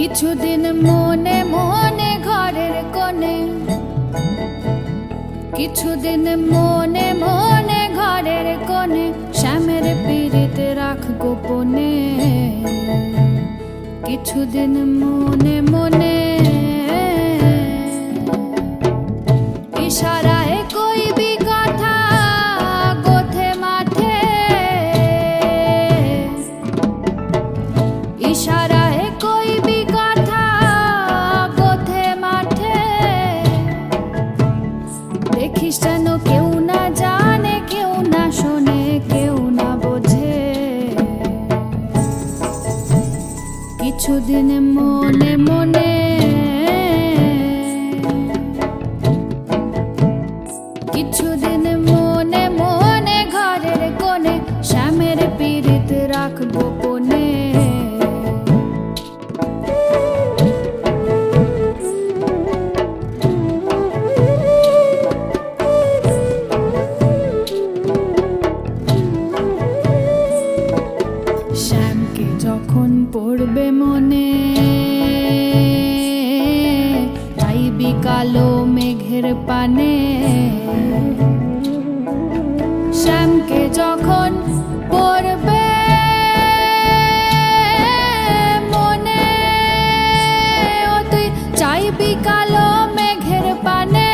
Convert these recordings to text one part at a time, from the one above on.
কিছুদিন মনে মনে ঘরের কোণে, কিছুদিন মনে মনে ঘরের কোণে, শ্যামের পীড়িত রাখ গোপনে। কিছুদিন মনে মনে ইশারায় কইবি কথা গোথে মাঠে, ইশারায় কইবি কথা গোথে মাঠে। দেখিস যেন কেউ না জানে, কেউ না শোনে, কেউ না বোঝে। কিছুদিন মনে মনে, কিছুদিন মনে মনে ঘরের কোণে, শ্যামের পীড়িত রাখ গোপনে। শ্যামকে যখন পড়বে মনে, চাইবি কালো মেঘের পানে। শ্যামকে যখন পড়বে মনে, ও তুই চাইবি কালো মেঘের পানে।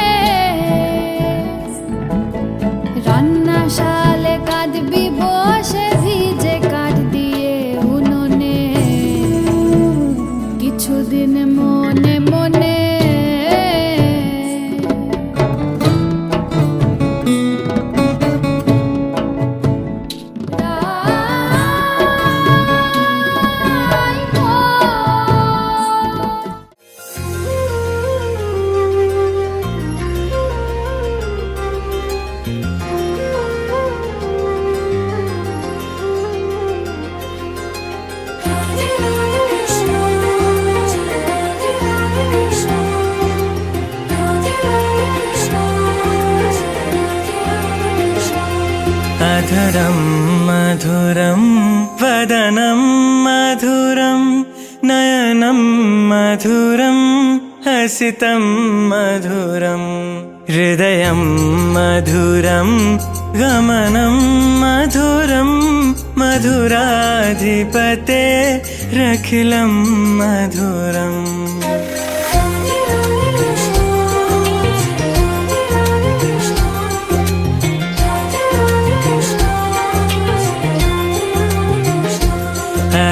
রান্নাশালে কাঁদবি বসে ভিজে কাঠ দিয়ে উনুনে। কিছুদিন মনে মনে, अधरं मधुरं वदनं मधुरं नयनं मधुरं हसितं मधुरं हृदयं मधुरं गमनं मधुरं मधुराधिपते रखिलं मधुरम्।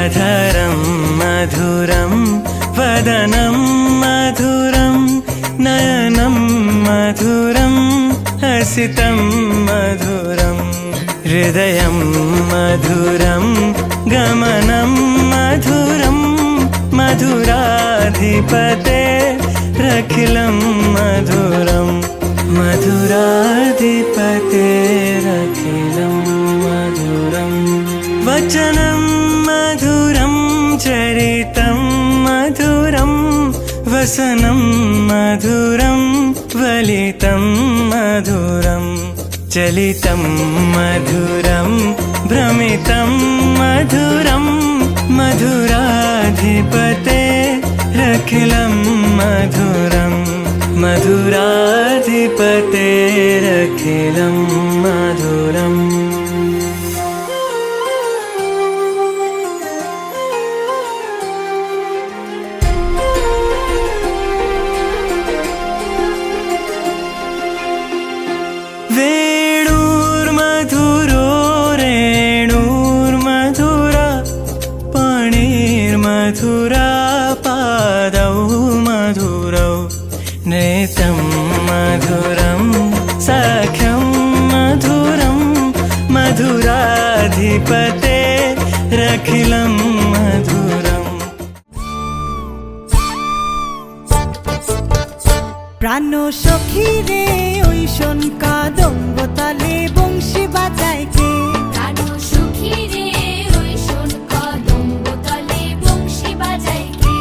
अधरं मधुरं वदनं मधुरं नयनं मधुरं हसितं मधुरं हृदयं मधुरं गमनं मधुरं मधुराधिपते रखिलं मधुरं मधुराधिपते रखिलं मधुरं वचनं मधुरं चरितं मधुरं वसनं मधुरं वलितं मधुरं चलितं मधुरं भ्रमितं मधुरं मधुराधिपते रखिलं मधुरं मधुराधिपते रखिलं मधुरम्। वेणुर्मधुरो रेणुर्मधुरा पाणिर्मधुरा पादौ मधुरौ नेतं मधुरं सख्यं मधुरं मधुराधिपते रखिलं मधुरम्। প্রাণ সখী রে ওই শোন কাদম্ব তালে বংশী বাজায় কে। প্রাণ সখী রে ওই শোন কদম্ব তলে বংশী বাজায় কে।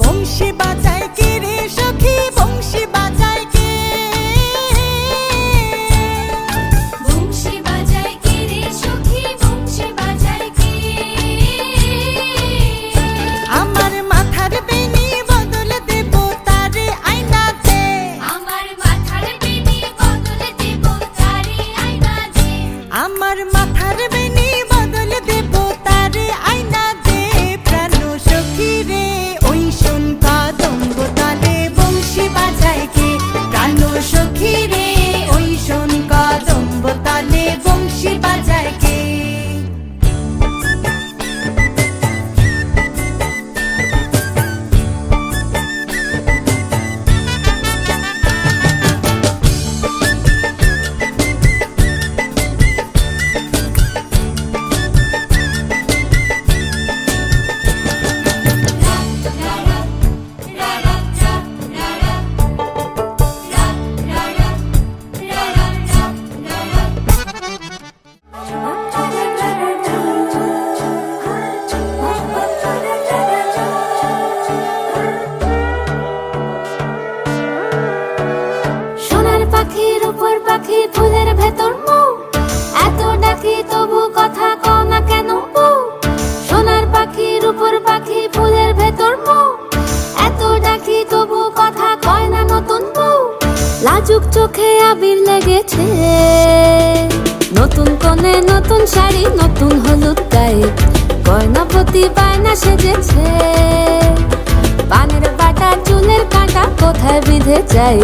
বংশী বাজায় কে রে সখী বংশী বাজায় কে। বংশী বাজায় কে রে সখী বংশী বাজায় কে। আমার মাথার ফুলের ভেতর মৌ, এত ডাকি তবু কথা কও না কেন বউ? সোনার পাখি রূপোর পাখি ফুলের ভেতর মৌ, এত ডাকি তবু কথা কয় না নতুন বউ। লাজুক চোখে আবির লেগেছে, নতুন কোণে নতুন শাড়ি নতুন হলুদ গায়ে, গয়নাপতি বায়না সেজেছে। পানের বাটা চুলের কাঁটা কোথায় বিঁধে যায়,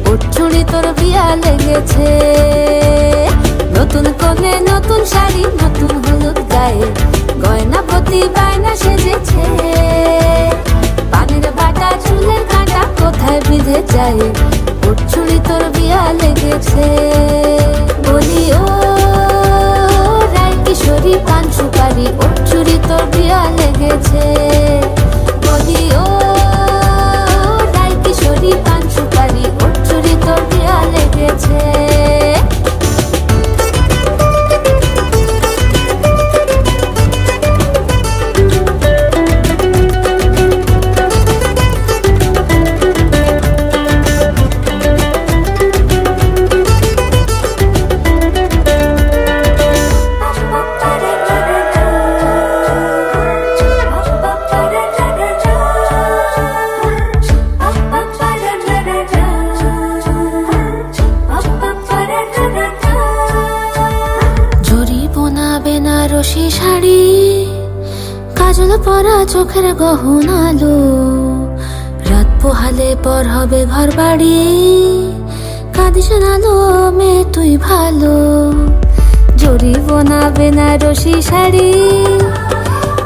ওর চুড়ি তোর বিয়া লেগেছে। নতুন কোণে নতুন শাড়ি নতুন হলুদ গায়ে, গয়নাপতি বায়না সেজেছে। পানের বাটা চুলের কাঁটা কোথায় বিঁধে যায়, ওর চুড়ি তোর বিয়া লেগেছে। বলি ও রায় কিশোরী পান সুপারি, ওর চুড়ি তোর বিয়া লেগেছে। বলি ও রায় কিশোরী পান সুপারি, ওর চুড়ি তোর বিয়া লেগেছে। বেনারসি শাড়ি, কাজল পরা চোখের গহনালো, রাত পোহালে পর হবে ঘর বাড়ি, কাঁদিস নালো মেয়ে তুই ভালো। জরি বোনা বেনারসি শাড়ি,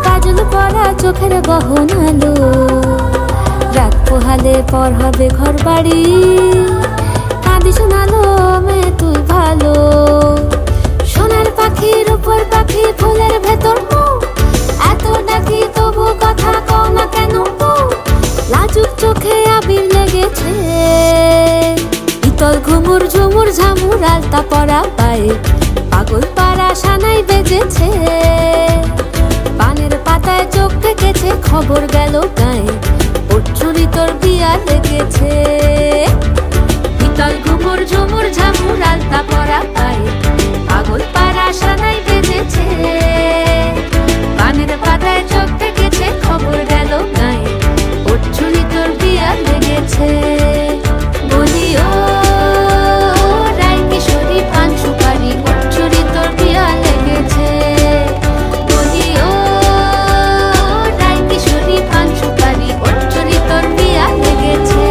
কাজল পরা চোখের গহনালো, রাত পোহালে পর হবে ঘর বাড়ি, কাঁদিস নালো মেয়ে তুই ভালো। সোনার পাখি রূপোর পাখি ফুলের ভেতর মৌ, এত ডাকি তবু কথা কও না কেন বউ? লাজুক চোখে আবির লেগেছে, ইতল ঘুমুর ঝুমুর ঝামুর আলতা পরা পায়ে, পাগল পাড়া সানাই বেজেছে। পানের পাতায় চোখ ঠেকেছে, খবর গেল গায়ে, ওর চুড়ি তোর বিয়া লেগেছে। ইতল ঘুমুর ঝুমুর ঝামুর আলতা পরা পায়ে, পাগল পাড়া সানাই বেজেছে। পানের পাতায় চোখ ঠেকেছে, খবর গেল গায়ে, ওর চুড়ি তোর বিয়া লেগেছে। বলি ও রায় কিশোরী পান সুপারি, ওর চুড়ি তোর বিয়া লেগেছে। বলি ও রায় কিশোরী পান সুপারি, ওর চুড়ি তোর বিয়া লেগেছে।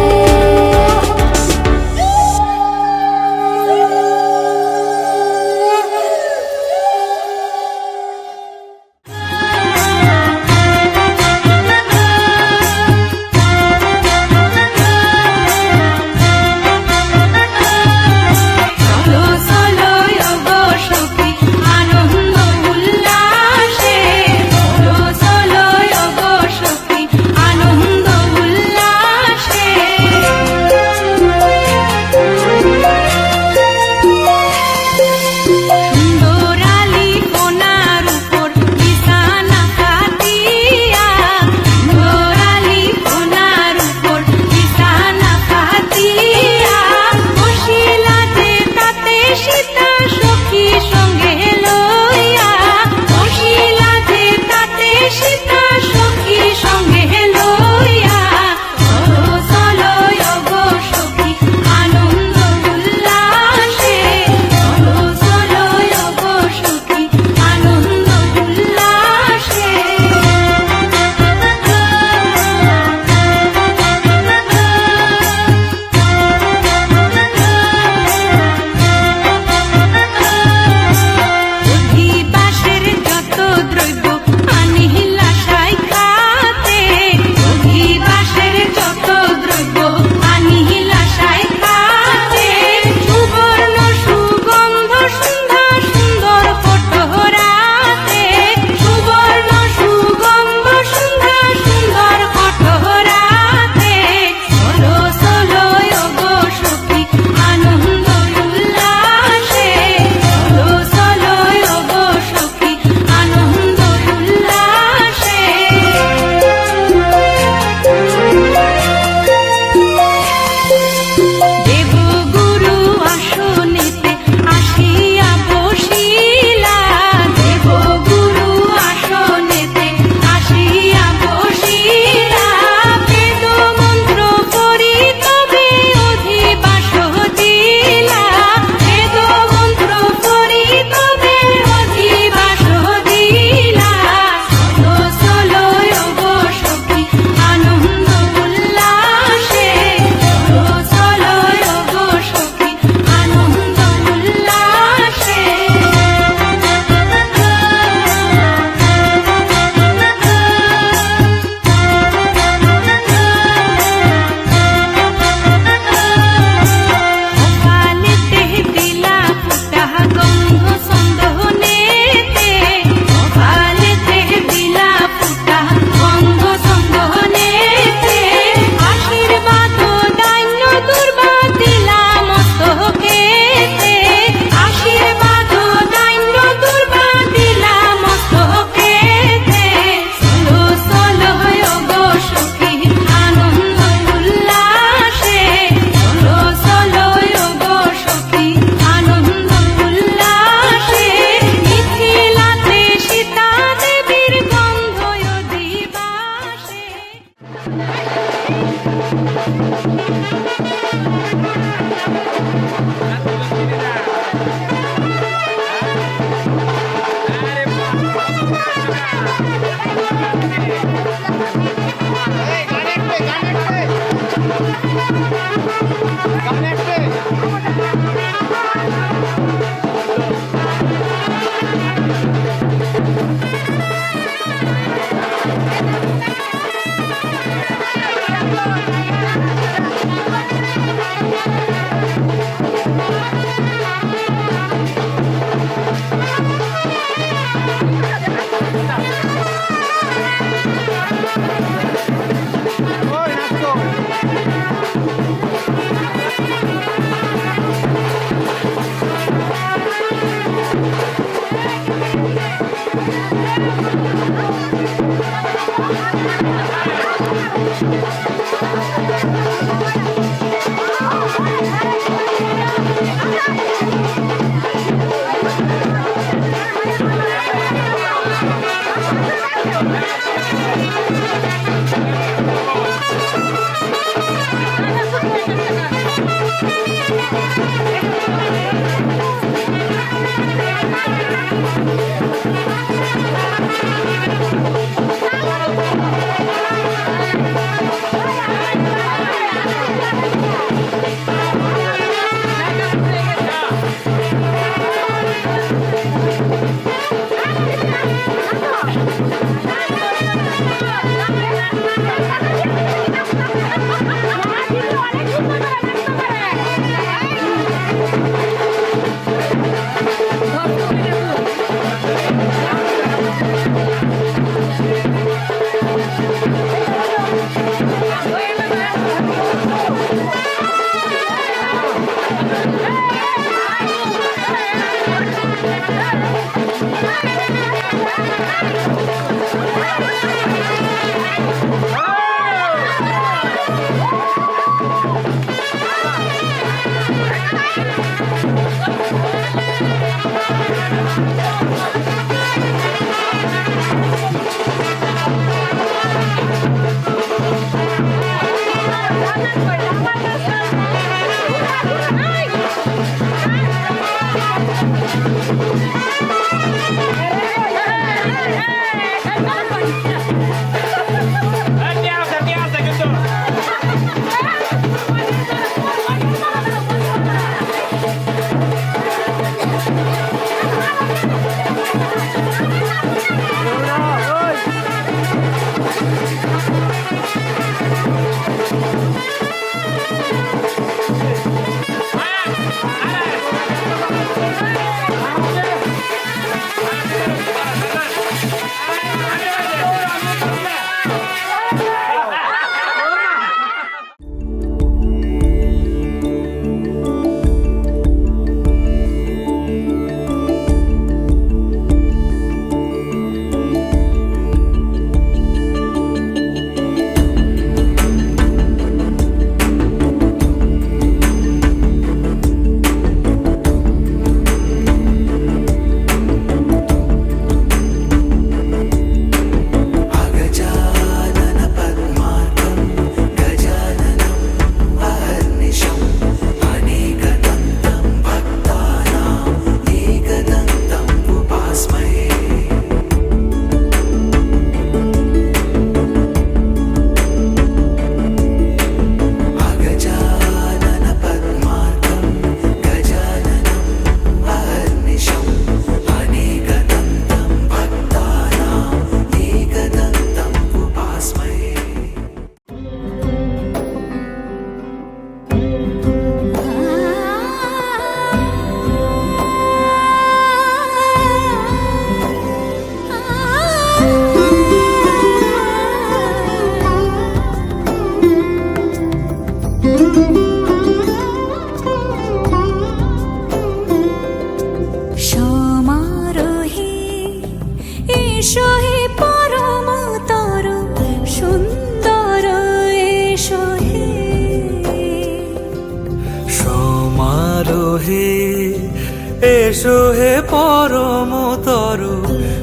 এসো হে পরমতর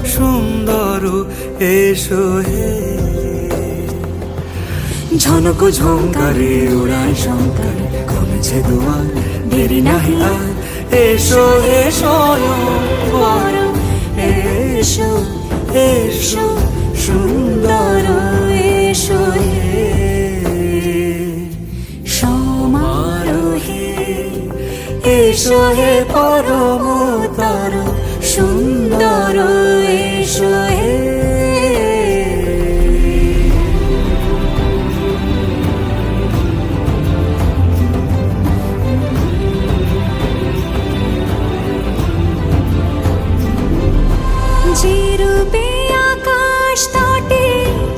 সুন্দর এসো হে ঝনক ঝঙ্কারে উড়ায় শঙ্কারে কমেছে দুয়ার, দেরি নাহি আর, এসো এসো পরম, এসো এসো সুন্দর, এসো হে সমারোহে, এসো হে পরমতর সুন্দর, এসো হে। যে রূপে আকাশ তটে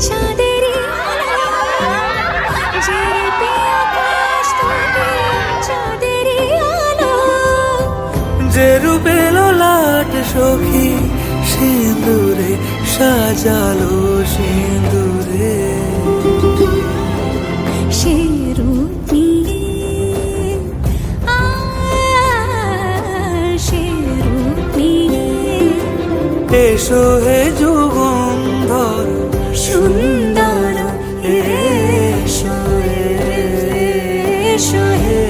চাঁদেরই আলো, যে রূপে আকাশ তটে চাঁদেরই আলো, যে রূপে ললাট সখী সিঁদুরে সাজালো সিঁদুরে, সে রূপ নিয়ে, সে রূপ নিয়ে, এসো হে যুগন্ধর সুন্দর, এসো এসো হে।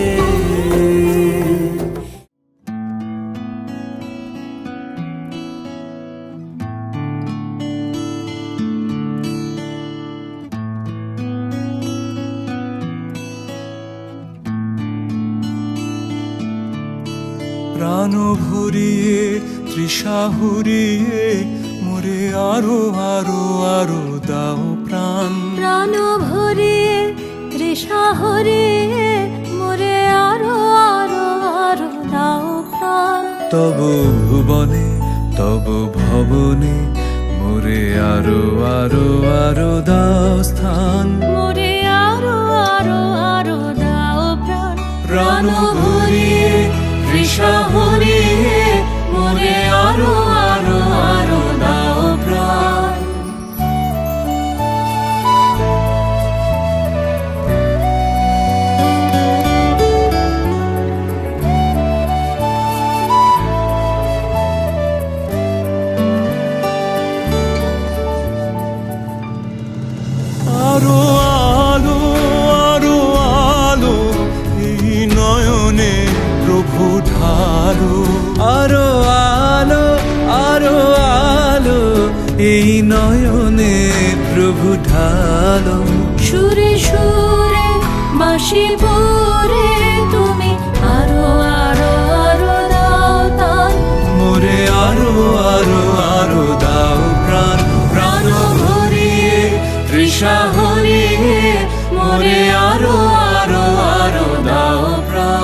প্রাণ ভরিয়ে তৃষা হরিয়ে মোরে আরো আরো আরো দাও প্রাণ, প্রাণ ভরিয়ে তৃষা হরিয়ে মোরে আরো আরো আরো দাও প্রাণ, তব ভুবনে তব ভবনে মোরে আরো আরো আরো দাও স্থান, মোরে আরো আরো আরো দাও প্রাণ, প্রাণ ভরিয়ে তৃষা হরিয়ে মোরে আরো আরো আরো দাও প্রাণ। আরো আলো আরো আলো এই নয়নে প্রভু ঢালো, আরো আলো আরো আলো এই নয়নে প্রভু ঢালো, সুরে সুরে বাঁশি পরে তুমি আরো আরো আরো দাও তান, মোরে আরো আরো আরো দাও প্রাণ, প্রাণ ভরিয়ে তৃষা হরিয়ে মোরে আরো আরো আরো দাও প্রাণ।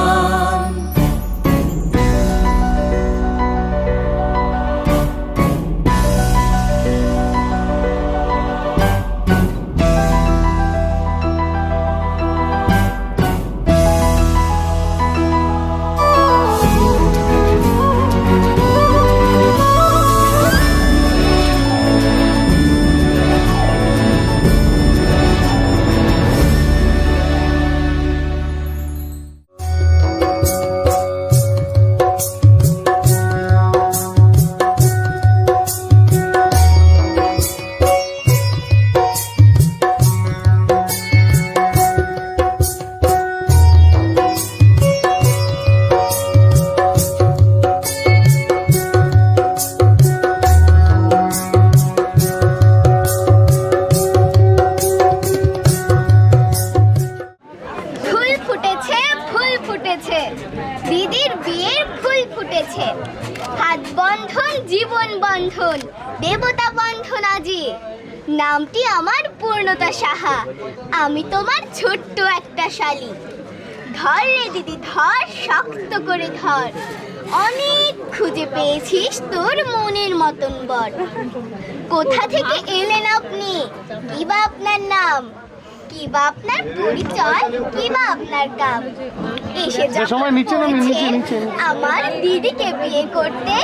জীবন বন্ধন দেবতা বন্ধন আজি। নামটি আমার পূর্ণতা সাহা, আমি তোমার ছোট্ট একটা শালি। ধর রে দিদি ধর, শক্ত করে ধর, অনেক খুঁজে পেয়েছিস তোর মনের মতন বর। কোথা থেকে এলেন আপনি, কি বা আপনার নাম, কি বা আপনার পরিচয়, কি বা আপনার কাম? এসে যখন বলছেন আমার দিদিকে বিয়ে করতে,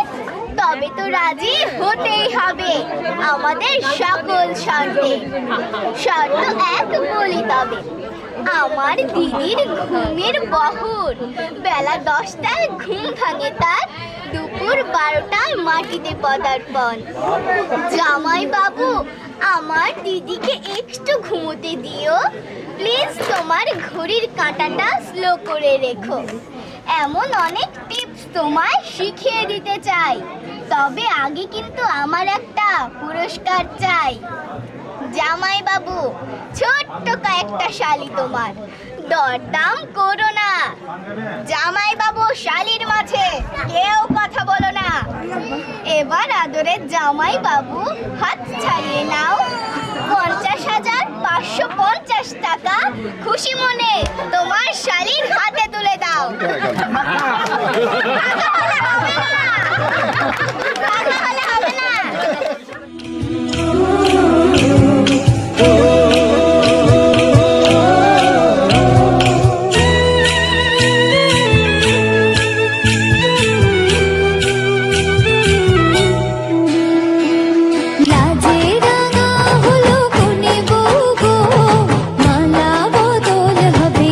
তবে তো রাজি হতেই হবে আমাদের সকল শর্তে। শর্ত এক বলি তবে, আমার দিদির ঘুমের বহর, বেলা 10টায় ঘুম ভাঙে তার, দুপুর 12টায় মাটিতে পদার্পণ। জামাই বাবু আমার দিদিকে একটু ঘুমোতে দিও প্লিজ। তোমার ঘড়ির কাঁটাটা স্লো করে রেখো। এমন অনেক টিপস তোমায় শিখিয়ে দিতে চাই, তবে আগে কিন্তু আমার একটা পুরস্কার চাই। জামাই বাবু, ছোট্ট কয়েকটা শালি তোমার, দরদাম করো না। জামাই বাবু শালির মাঝে কেউ কথা বলো না। এবার আদরের জামাই বাবু হাত ছাড়িয়ে নাও। 50,550 টাকা খুশি মনে তোমার শালির হাতে তুলে দাও। টাকা হলে হবে না, টাকা হলে হবে না। লাজে রাঙা হলো কোনে বউ গো, মালা বদল হবে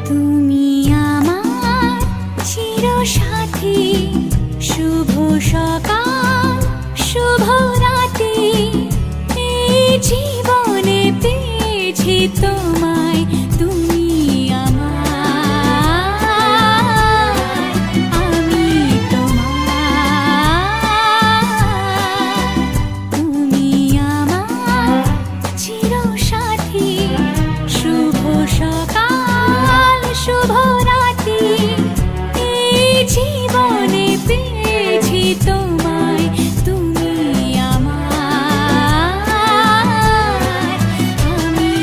তুমি আমার চিরসাথী, শুভ সকাল শুভ রাতি, এই জীবনে পেয়েছি তোমায়, তুমি আমার, আমি তোমার। তুমি আমার চিরসাথী, শুভ সকাল শুভ রাতি, এই জীবনে পেয়েছি তোমায়, তুমি আমার, আমি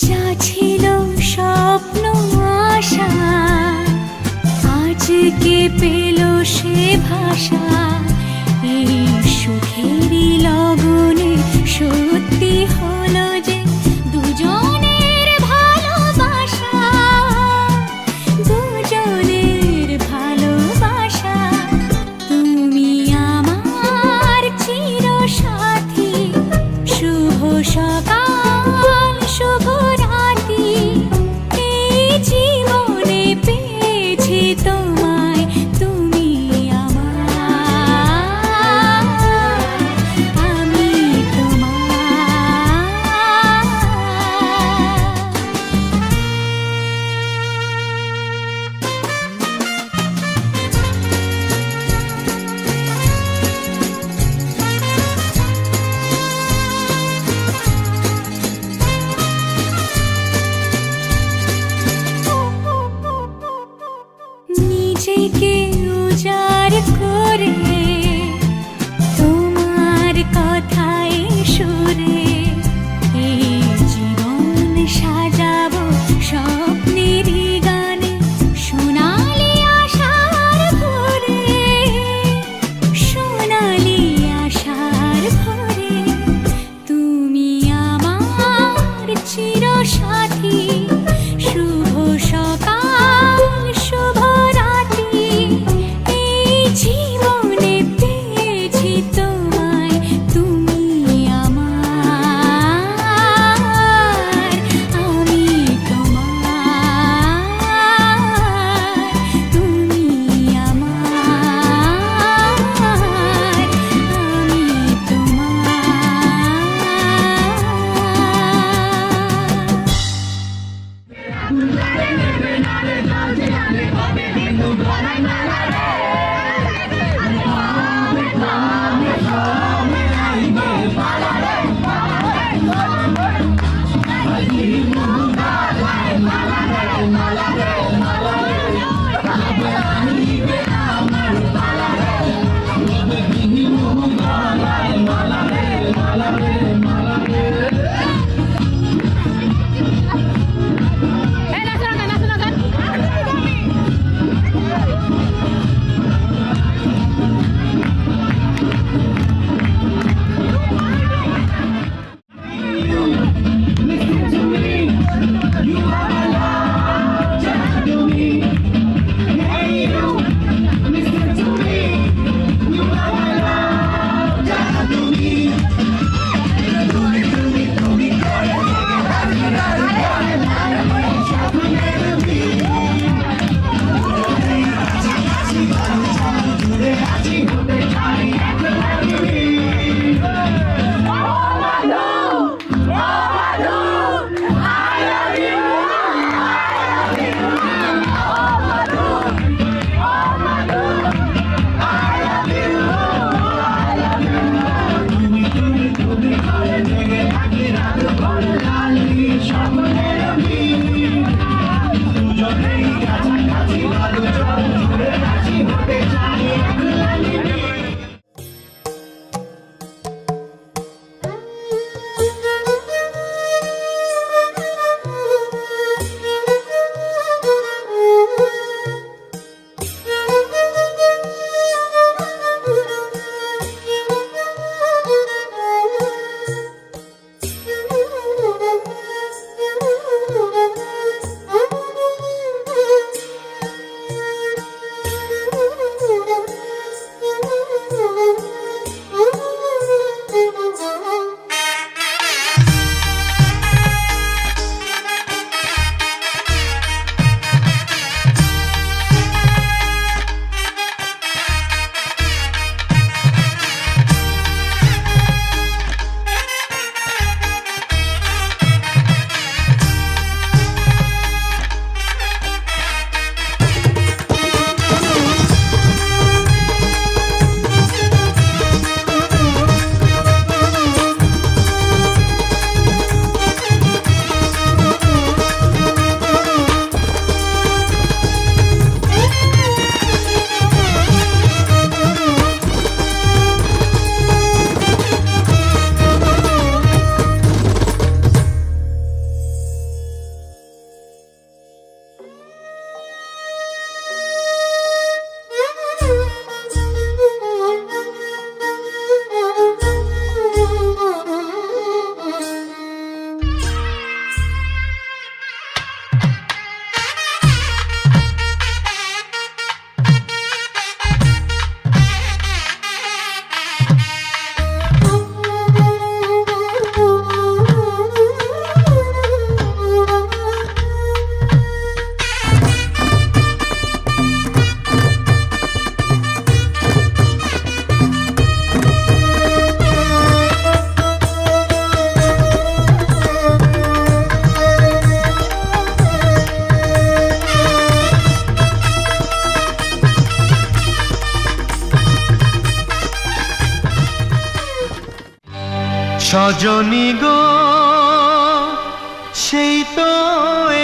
যা ছিল স্বপ্ন আশা, আজকে পেল সে ভাষা, এই সুখেরই লগনে সত্যি হলো যে দুজনের ভালোবাসা, দুজনের ভালোবাসা। তুমি আমার চিরসাথী, শুভ সকাল শুভ রাতি, এই জীবনে পেয়েছি তোমায়, তুমি আমার, আমি নিজেকে উজাড় করে তোমার কথায় সুরে, এই জীবন সাজাবো স্বপ্নের গানে, সোনালি আশার ভোরে, সোনালি আশার ভোরে। তুমি আমার চিরসাথী, শুভ সকাল শুভ রাতি, এই জীবনে সজনী গো সেই তো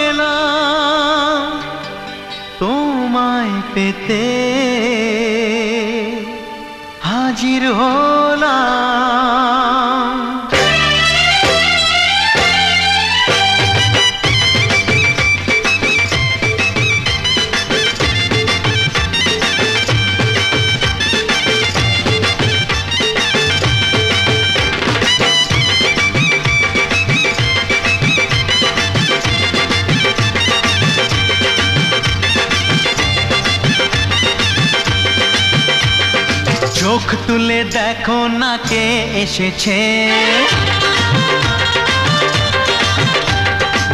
এলাম তোমায় পেতে হাজির হলাম। চোখ তুলে দেখো না কে এসেছে,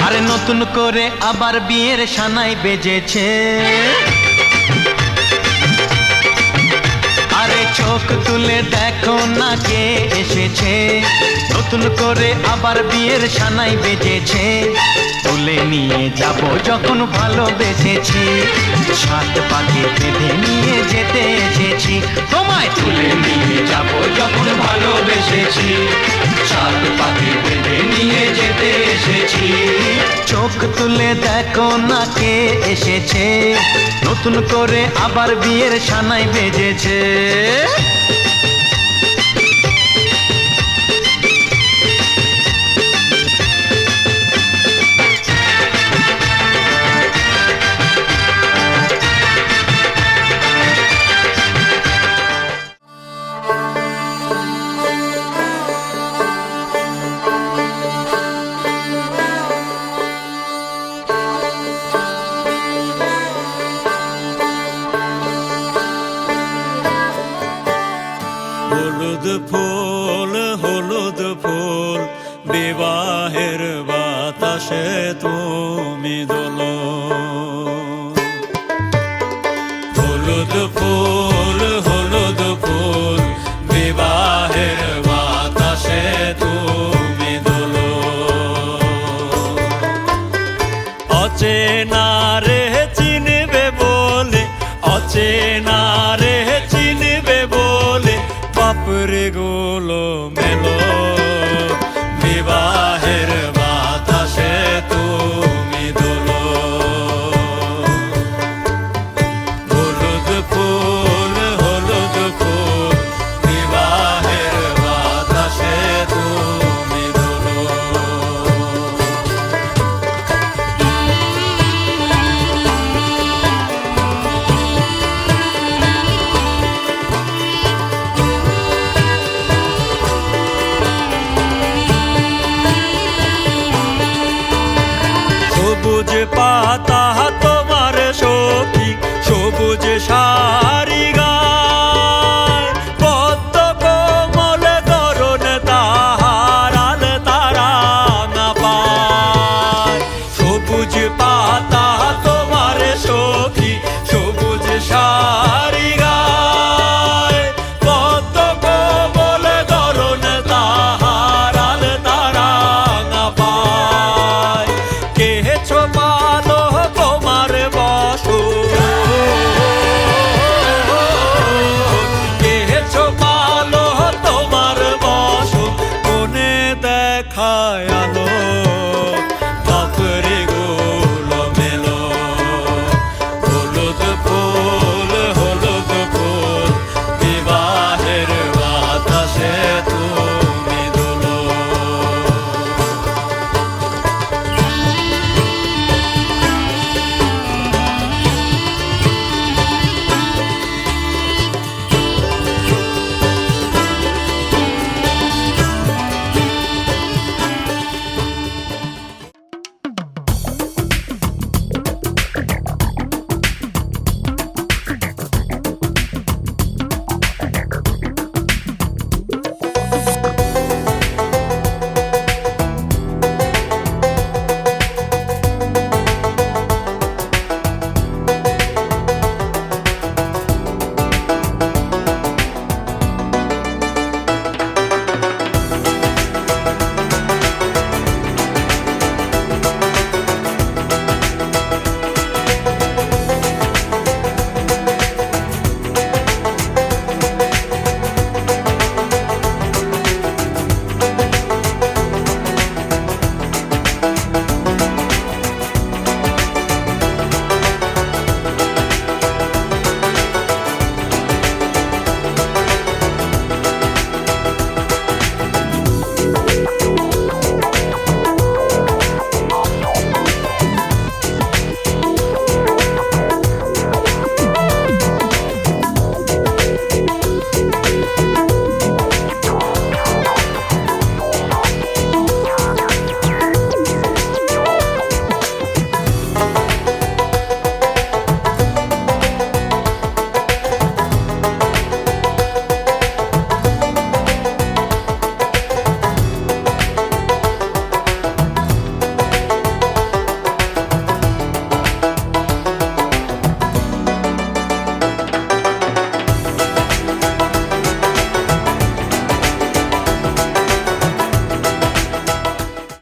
আরে নতুন করে আবার বিয়ের সানাই বেজেছে। আরে চোখ তুলে দেখো না কে এসেছে, নতুন করে আবার বিয়ের সানাই বেজেছে। তুলে নিয়ে যাব যখন ভালোবেসেছি, সাত পাকে বেঁধে নিয়ে যেতে এসেছি। তোমায় তুলে নিয়ে যাব যখন ভালোবেসেছি, সাত পাকে বেঁধে নিয়ে যেতে এসেছি। চোখ তুলে দেখো না কে এসেছে, নতুন করে আবার বিয়ের সানাই বেজেছে। হলুদ ফুল হলুদ ফুল বিবাহের বাতাসে তুমি দোলো। হলুদ ফুল হলুদ ফুল বিবাহের বাতাসে তুমি দোলো। অচেনা রে চিনবে বলে, অচেনা রে চিনবে বলে বাপরে গোলো মেলো।